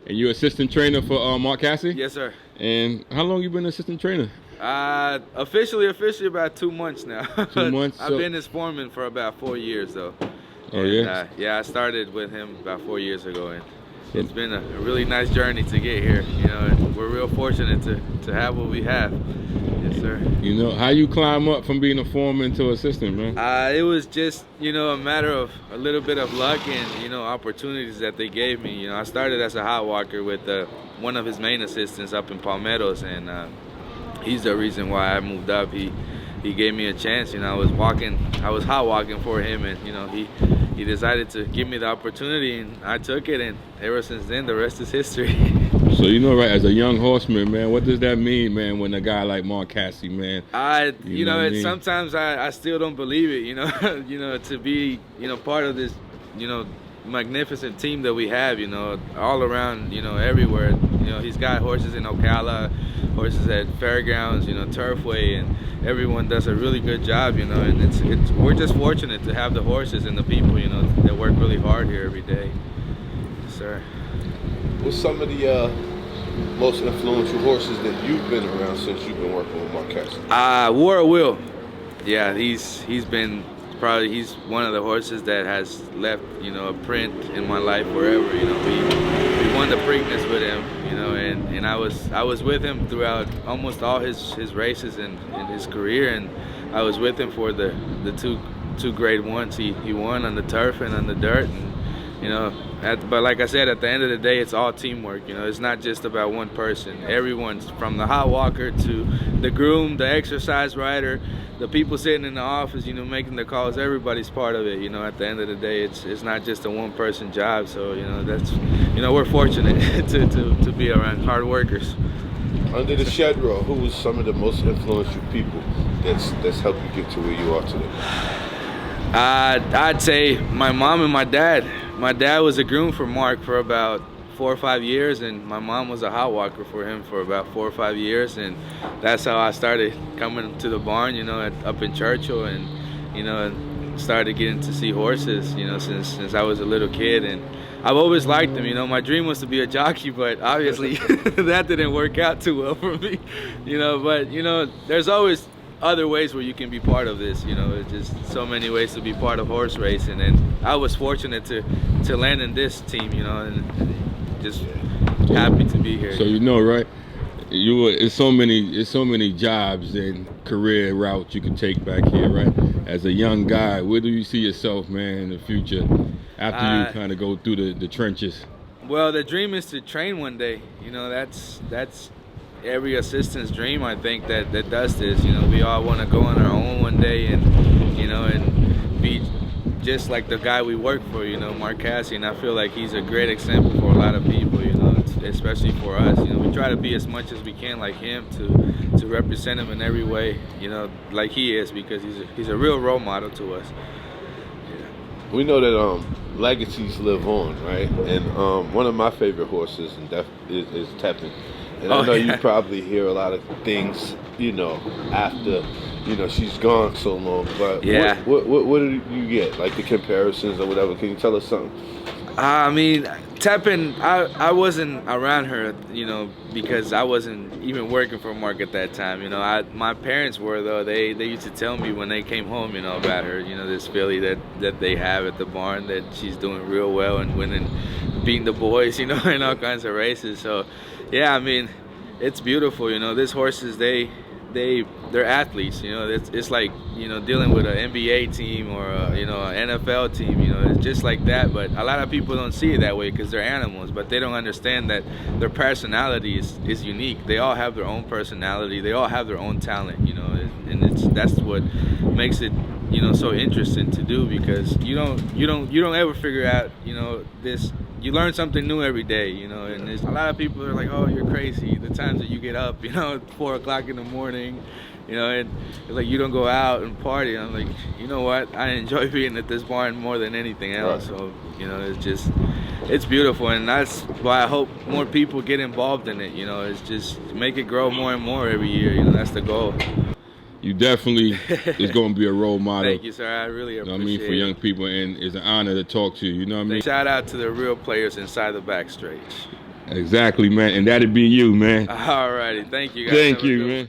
And you're assistant trainer for Mark Casse? Yes, sir. And how long you been assistant trainer? Officially about 2 months now. 2 months? I've been his foreman for about 4 years, though. Oh, and, yeah? Yeah, I started with him about 4 years ago, and it's been a really nice journey to get here. You know, and we're real fortunate to have what we have. Yes, sir. You know, how you climb up from being a foreman to assistant, man? It was just, you know, a matter of a little bit of luck and, you know, opportunities that they gave me. You know, I started as a hot walker with one of his main assistants up in Palmettos, and he's the reason why I moved up. He gave me a chance. You know, I was hot walking for him, and, you know, he decided to give me the opportunity, and I took it, and ever since then, the rest is history. So, you know, right, as a young horseman, man, what does that mean, man, when a guy like Mark Casse, man? You know, sometimes I still don't believe it, you know, you know, to be, you know, part of this, you know, magnificent team that we have, you know, all around, you know, everywhere. You know, he's got horses in Ocala, horses at fairgrounds, you know, Turfway, and everyone does a really good job, you know, and we're just fortunate to have the horses and the people, you know, that work really hard here every day. Yes, sir. What's some of the most influential horses that you've been around since you've been working with Mark Casse? War Will. Yeah, he's one of the horses that has left, you know, a print in my life wherever. You know, we won the Preakness with him, you know, and I was with him throughout almost all his races in his career, and I was with him for the two grade ones. He won on the turf and on the dirt, and, you know, but like I said, at the end of the day, it's all teamwork. You know, it's not just about one person. Everyone's, from the hot walker to the groom, the exercise rider, the people sitting in the office, you know, making the calls. Everybody's part of it. You know, at the end of the day, it's not just a one-person job. So, you know, that's, you know, we're fortunate to be around hard workers. Under the shed row, who was some of the most influential people that's helped you get to where you are today? I'd say my mom and my dad. My dad was a groom for Mark for about 4 or 5 years, and my mom was a hot walker for him for about 4 or 5 years, and that's how I started coming to the barn, you know, up in Churchill, and, you know, started getting to see horses, you know, since I was a little kid. And I've always liked them, you know. My dream was to be a jockey, but obviously that didn't work out too well for me, you know. But, you know, there's always other ways where you can be part of this, you know. It's just so many ways to be part of horse racing, and I was fortunate to land in this team, you know, and just happy to be here. So, you know, right, it's so many jobs and career routes you can take back here, right? As a young guy, where do you see yourself, man, in the future after you kind of go through the trenches? Well, the dream is to train one day, you know. That's every assistant's dream, I think, that does this. You know, we all want to go on our own one day and, you know, and be just like the guy we work for, you know, Mark Casse. And I feel like he's a great example for a lot of people, you know, especially for us. You know, we try to be as much as we can like him, to represent him in every way, you know, like he is, because he's a real role model to us. Yeah. We know that legacies live on, right? And one of my favorite horses is Tepin. And I know you probably hear a lot of things, you know, after, you know, she's gone so long. But yeah, what do you get, like the comparisons or whatever? Can you tell us something? I mean, Tepin, I wasn't around her, you know, because I wasn't even working for Mark at that time. You know, my parents were, though. They used to tell me when they came home, you know, about her, you know, this filly that they have at the barn, that she's doing real well and winning, beating the boys, you know, in all kinds of races. So, yeah, I mean, it's beautiful, you know. These horses, they're athletes, you know. It's like, you know, dealing with an NBA team or you know, an NFL team, you know. It's just like that. But a lot of people don't see it that way because they're animals, but they don't understand that their personality is unique. They all have their own personality. They all have their own talent, you know, and that's what makes it, you know, so interesting to do, because you don't ever figure out, you know, this. You learn something new every day, you know, and there's a lot of people are like, oh, you're crazy, the times that you get up, you know, at 4 o'clock in the morning, you know, and it's like you don't go out and party. I'm like, you know what, I enjoy being at this barn more than anything else. So, you know, it's beautiful, and that's why I hope more people get involved in it, you know. It's just make it grow more and more every year, you know. That's the goal. You definitely is going to be a role model. Thank you, sir. I really appreciate it. You know what I mean, for young people, and it's an honor to talk to you. You know what I mean? Shout out to the real players inside the backstretch. Exactly, man. And that'd be you, man. Alrighty, thank you guys. Thank Have a you, good one. man.